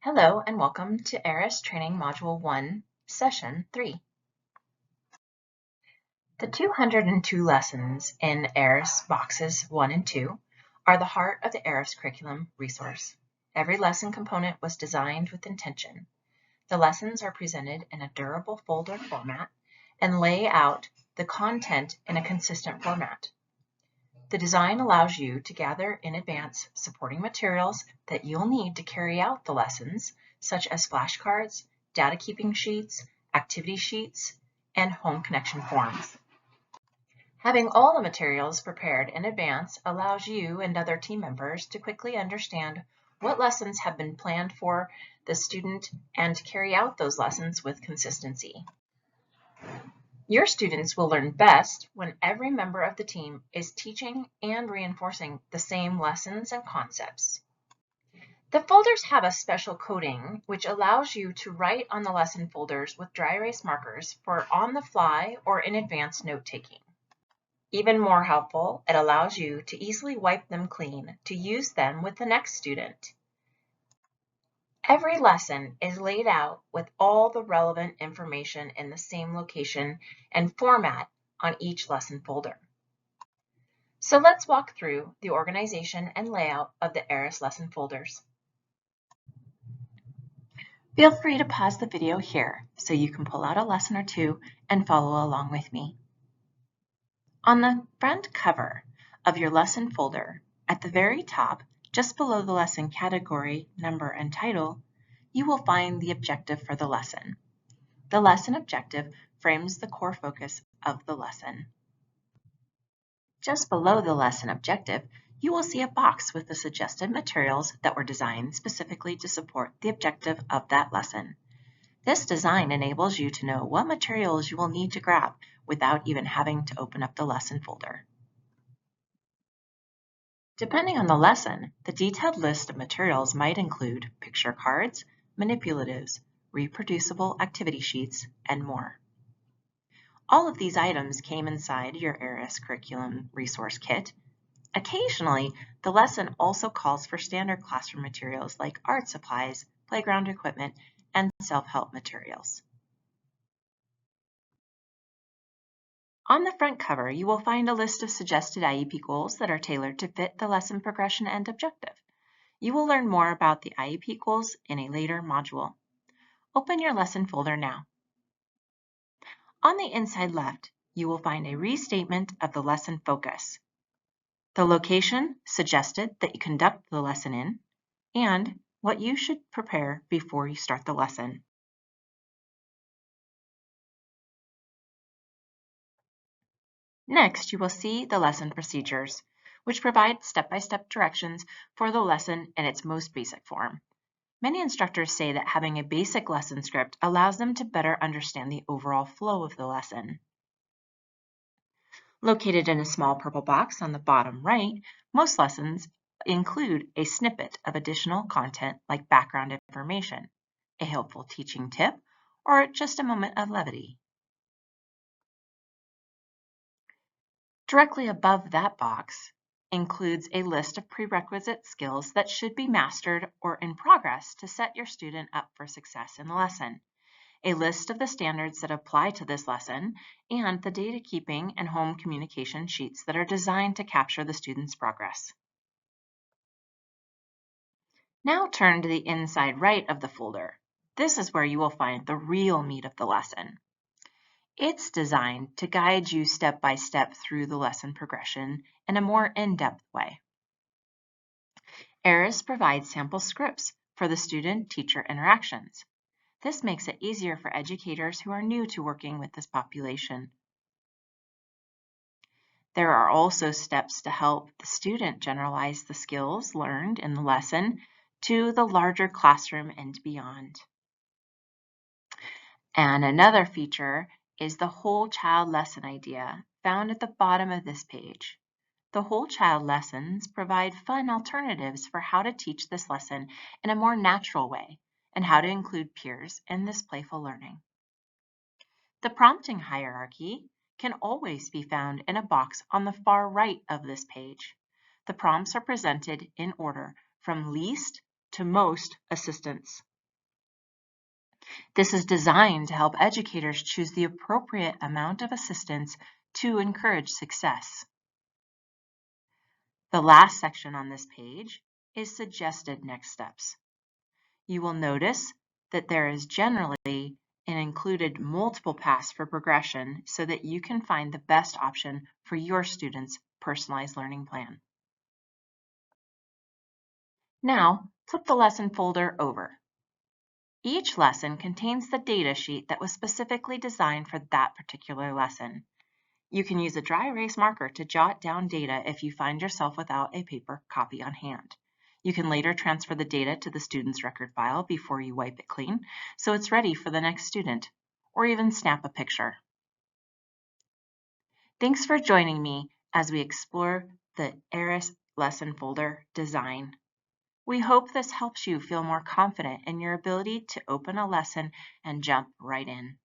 Hello and welcome to ARIS Training Module 1, Session 3. The 202 lessons in ARIS Boxes 1 and 2 are the heart of the ARIS curriculum resource. Every lesson component was designed with intention. The lessons are presented in a durable folder format and lay out the content in a consistent format. The design allows you to gather in advance supporting materials that you'll need to carry out the lessons, such as flashcards, data keeping sheets, activity sheets, and home connection forms. Having all the materials prepared in advance allows you and other team members to quickly understand what lessons have been planned for the student and carry out those lessons with consistency. Your students will learn best when every member of the team is teaching and reinforcing the same lessons and concepts. The folders have a special coding which allows you to write on the lesson folders with dry erase markers for on-the-fly or in advance note-taking. Even more helpful, it allows you to easily wipe them clean to use them with the next student. Every lesson is laid out with all the relevant information in the same location and format on each lesson folder. So let's walk through the organization and layout of the ARIS lesson folders. Feel free to pause the video here so you can pull out a lesson or two and follow along with me. On the front cover of your lesson folder, at the very top, just below the lesson category, number, and title, you will find the objective for the lesson. The lesson objective frames the core focus of the lesson. Just below the lesson objective, you will see a box with the suggested materials that were designed specifically to support the objective of that lesson. This design enables you to know what materials you will need to grab without even having to open up the lesson folder. Depending on the lesson, the detailed list of materials might include picture cards, manipulatives, reproducible activity sheets, and more. All of these items came inside your ARIS curriculum resource kit. Occasionally, the lesson also calls for standard classroom materials like art supplies, playground equipment, and self-help materials. On the front cover, you will find a list of suggested IEP goals that are tailored to fit the lesson progression and objective. You will learn more about the IEP goals in a later module. Open your lesson folder now. On the inside left, you will find a restatement of the lesson focus, the location suggested that you conduct the lesson in, and what you should prepare before you start the lesson. Next, you will see the lesson procedures, which provide step-by-step directions for the lesson in its most basic form. Many instructors say that having a basic lesson script allows them to better understand the overall flow of the lesson. Located in a small purple box on the bottom right, most lessons include a snippet of additional content like background information, a helpful teaching tip, or just a moment of levity. Directly above that box includes a list of prerequisite skills that should be mastered or in progress to set your student up for success in the lesson, a list of the standards that apply to this lesson, and the data keeping and home communication sheets that are designed to capture the student's progress. Now turn to the inside right of the folder. This is where you will find the real meat of the lesson. It's designed to guide you step by step through the lesson progression in a more in-depth way. ARIS provides sample scripts for the student-teacher interactions. This makes it easier for educators who are new to working with this population. There are also steps to help the student generalize the skills learned in the lesson to the larger classroom and beyond. And another feature is the whole child lesson idea found at the bottom of this page. The whole child lessons provide fun alternatives for how to teach this lesson in a more natural way and how to include peers in this playful learning. The prompting hierarchy can always be found in a box on the far right of this page. The prompts are presented in order from least to most assistance. This is designed to help educators choose the appropriate amount of assistance to encourage success. The last section on this page is suggested next steps. You will notice that there is generally an included multiple paths for progression so that you can find the best option for your student's personalized learning plan. Now, flip the lesson folder over. Each lesson contains the data sheet that was specifically designed for that particular lesson. You can use a dry erase marker to jot down data if you find yourself without a paper copy on hand. You can later transfer the data to the student's record file before you wipe it clean, so it's ready for the next student, or even snap a picture. Thanks for joining me as we explore the ARIS lesson folder design. We hope this helps you feel more confident in your ability to open a lesson and jump right in.